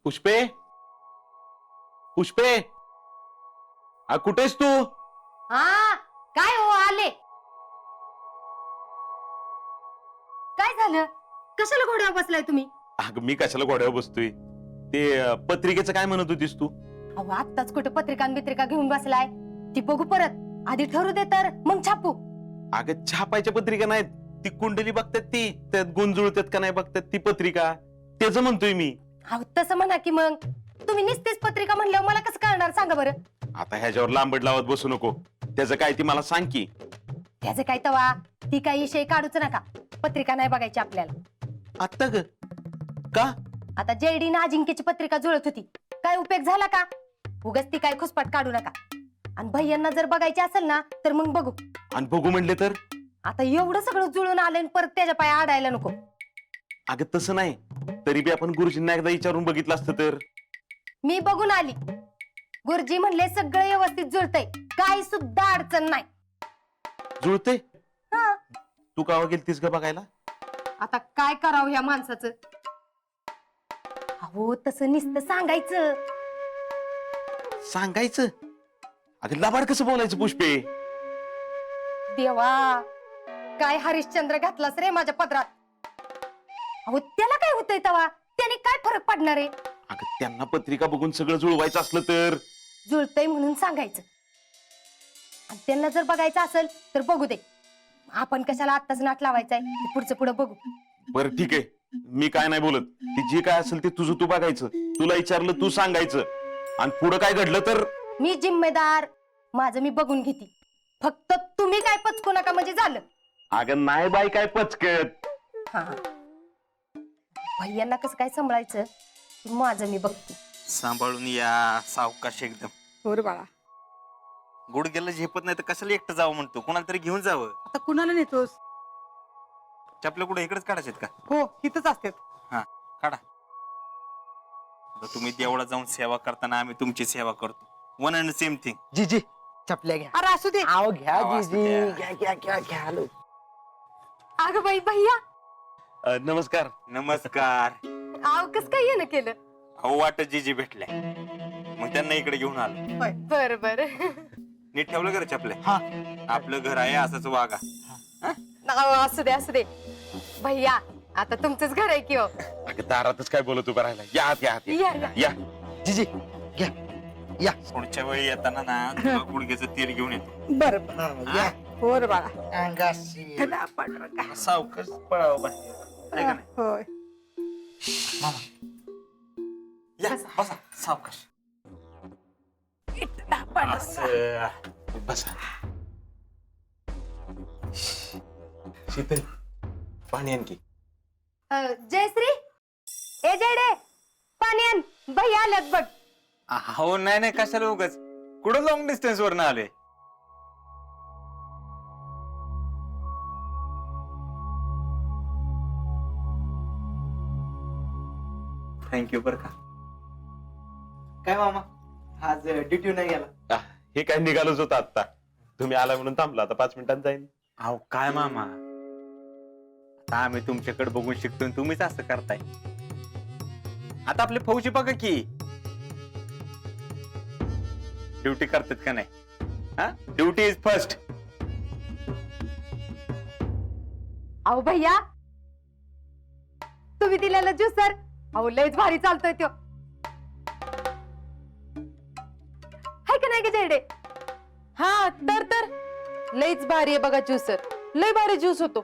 पुष्पे, पुष्पे, कुठेस तू? हा काय हो आले? काय झालं? कशाला घोड्यावर बसलाय तुम्ही? अगं मी कशाला घोड्यावर बसतोय? ते पत्रिकेचं काय म्हणत होतीस तू? अहो आत्ताच कुठं पत्रिका घेऊन बसलाय? ती बघू परत, आधी ठरू दे तर मग छापू. अगं छापायच्या पत्रिका नाहीत, ती कुंडली बघतात ती त्यात गुण जुळतात का नाही बघतात ती पत्रिका, त्याच म्हणतोय मी. अहो तसं म्हणा की मग. तुम्ही निस्तेच पत्रिका म्हणल्यावर मला कसं कळणार सांगा बरं? आता ह्याच्यावर लांबड लावत बसू नको. त्याचं काय ती मला सांग की. त्याचं काय तवा, ती काही विषय काढूच नका. पत्रिका नाही बघायची आपल्याला. आत्ता ग का? आता जेडी ना अजिंक्यची पत्रिका जुळत होती, काय उपयोग झाला का? उगाच ती काय खुसपाट काढू नका. आणि भैयांना जर बघायची असेल ना तर मग बघू. आणि बघू म्हणले तर? आता एवढं सगळं जुळून आलंय परत त्याच्या पाया आडायला नको. अगं तसं नाही, तरी बी आपण गुरुजींना एकदा विचारून बघितलं असतं तर. मी बघून आली, गुरुजी म्हणले सगळं व्यवस्थित जुळतंय, काही सुद्धा अडचण नाही. जुळते? हा. तू कावा गेलतीस ग बघायला? आता काय करावं ह्या माणसाचं? अहो तसं नुसतं सांगायचं. सांगायचं? अगं लबाड कसं बोलायचं पुष्पे? देवा, काय हरिश्चंद्र घातलास रे माझ्या पदरात. अहो त्याला काय होतंय तवा, त्याने काय फरक पडणार आहे? अगं त्यांना पत्रिका बघून सगळं जुळवायचं असलं तर? जुळतंय म्हणून सांगायचं. आणि त्यांना जर बघायचं असेल तर बघू दे. आपण कशाला आत्ताच नाट लावायचंय, ते पुढचं पुढं बघू. बरं ठीक आहे, मी काय नाही बोलत. ती जे काय असेल ते तुझं तू बघायचं. तुला विचारलं तू सांगायचं. आणि पुढं काय घडलं तर? मी जिम्मेदार, माझं मी बघून घेते. फक्त तुम्ही काय पचकू नका म्हणजे झालं. अगं नाही बाई काय पचकत. हा, भैयांना कसं काय सांभाळायचं माझं मी बघते. सांभाळून या, सावकाश एकदम. होर बाळा, गुडघ्याला झेपत नाही तर कशाला एकटं जावं म्हणतो, कोणाला तरी घेऊन जावं. आता कुणाला नेतोस? चपल्या कुठे इकडेच काढायचे का? हो इथंच असतात. हा काढा. आता तुम्ही देवळात जाऊन सेवा करताना आम्ही तुमची सेवा करतो. One and same thing. जी जी चपल्या घ्या. अरे असू दे. आओ घ्या आवाज जी जी द्या. घ्या घ्या घ्या घ्या आलो. अगं बाई भैया, नमस्कार. नमस्कार. आव कस काय येणं केलं? अहो वाटत जीजी भेटल्या, मग त्यांना इकडे घेऊन आलो. बर बर. नीट ठेवलं घर चपल्या? हा. आपलं घर आहे असंच वागा. असू दे असू दे. भैया आता तुमचंच घर आहे की हो. अगं दारातच काय बोलत उभं राहिला. या आत, या आत, या, या. या. जी जी घ्या या. पुढच्या वेळी येताना ना तुला गुडघ्याचं तेल घेऊन येतो. बर हा, या होर बाळा. अंगाशी चला, पांडुरंगा. सावकाश पळावं बाहेर. आहे का नाही? होय. या बसा सावकाश. असं. बसा. शीतल, पाणी आणखी. जयश्री, ए जयडे, पाणी आण. भैया आल्यात बघ. हो नाही नाही कशाला उगाच, कुठं लॉंग डिस्टन्स वर आले. थँक्यू बर का. काय मामा आज ड्युटी नाही गेला? हे काय निघालोच होतं आता. तुम्ही आला म्हणून थांबला. आता 5 मिनिटांत जाईन. अहो काय मामा, आता आम्ही तुमच्याकडे बघून शिकतो आणि तुम्हीच असं करताय. आता आपले फौजी बघा की ड्युटी करतात का नाही. हा, ड्युटी इज फर्स्ट. अहो भैया, तुम्ही दिलेला ज्यूसर अहो लयच भारी चालतोय त्यो. हाय का नाही ग जयडे? हा तर लईच भारी आहे बघा ज्यूसर. लय भारी ज्यूस होतो.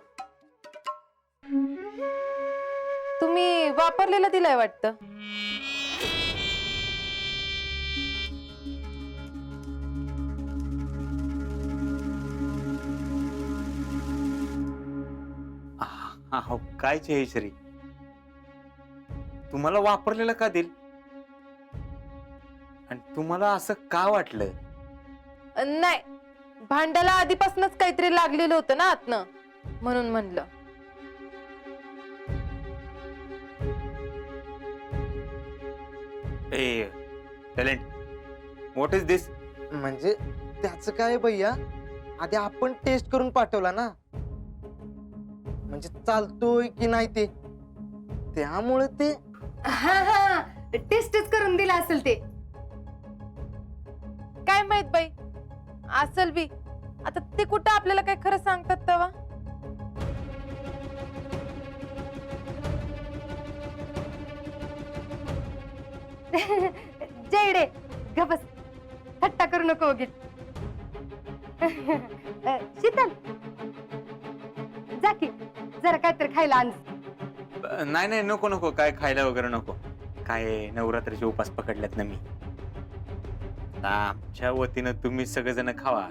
तुम्ही वापरलेला दिलाय वाटतं. हो काय जयश्री, तुम्हाला वापरलेलं का देईल आणि तुम्हाला असं का वाटलं? नाही, भांड्याला आधीपासूनच काहीतरी लागलेलं होतं ना आतनं, म्हणून म्हणलं. ए टॅलेंट, व्हॉट इज दिस? म्हणजे त्याचं काय भैया, आधी आपण टेस्ट करून पाठवला ना, म्हणजे चालतोय की नाही ते, त्यामुळे ते हा हा, टेस्टच करून दिला असेल ते. काय माहित बाई, असल बी. आता ते कुठं आपल्याला काय खरं सांगतात तेव्हा. जयडे गबस, थट्टा करू नको उगीच. शीतल, जा की जरा काहीतरी खायला आण. नाही नाही, नको नको, काय खायला वगैरे नको. काय नवरात्रीचे उपास पकडल्यात ना मी. आता आमच्या वतीनं तुम्ही सगळेजण खावा.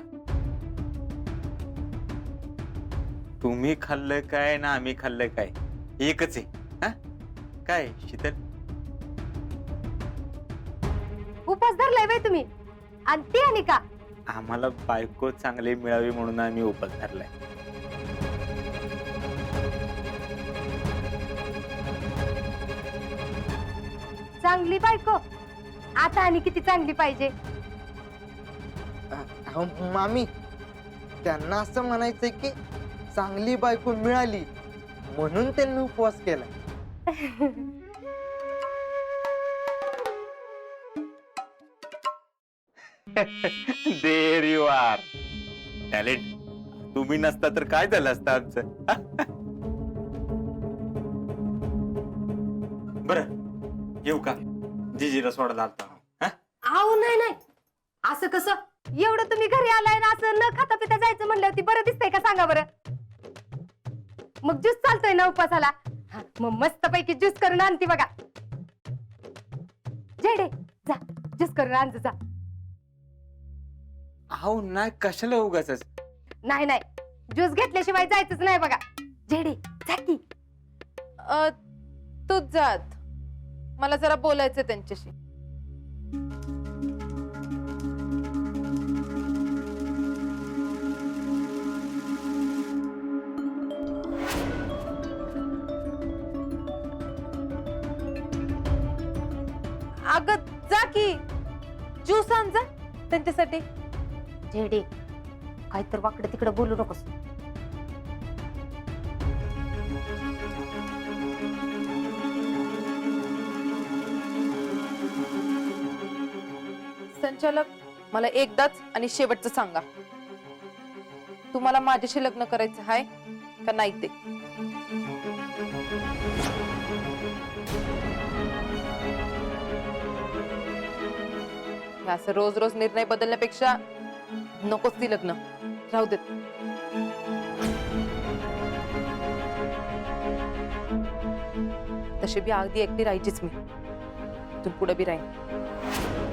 तुम्ही खाल्लं काय ना आम्ही खाल्लं काय एकच आहे. हा काय शीतल, उपास धरलाय बाई तुम्ही, आणि ते आणि का? आम्हाला बायको चांगली मिळावी म्हणून आम्ही उपास धरलाय. चांगली बायको, आता आणि किती चांगली पाहिजे? अहो मामी, त्यांना असं म्हणायचंय की चांगली बायको मिळाली म्हणून त्यांनी उपवास केला. There you are talent. तुम्ही नसता तर काय झालं असतं आमचं. बरं येऊ का? जिजीला सोडायला आलता. आहो नाही नाही, असं कसं? एवढं तुम्ही घरी आलाय ना, असं न खाता पिता जायचं म्हणल्यावरती बरं दिसतंय का सांगा बरं? मग ज्यूस चालतोय ना उपासाला? हा, मग मस्त पैकी ज्यूस करून आणते बघा. जेडे जा, ज्यूस करून आण जा. अहो नाही, कशाला उगाच. नाही नाही, ज्यूस घेतल्याशिवाय जायचंच नाही बघा. जेडे जा की. तूच जात, मला जरा बोलायचं त्यांच्याशी. अगं जा की, ज्यूस आण जा त्यांच्यासाठी. जेडे काय तर वाकडं तिकडं बोलू नकोस. संचालक, मला एकदाच आणि शेवटचं सांगा, तुम्हाला माझ्याशी लग्न करायचं आहे का नाही ते? हे असं रोज रोज निर्णय बदलण्यापेक्षा नकोच ती लग्न, राहू देत. तशी बी अगदी एकटी राहायचीच मी, तू पुढे बी राहीन.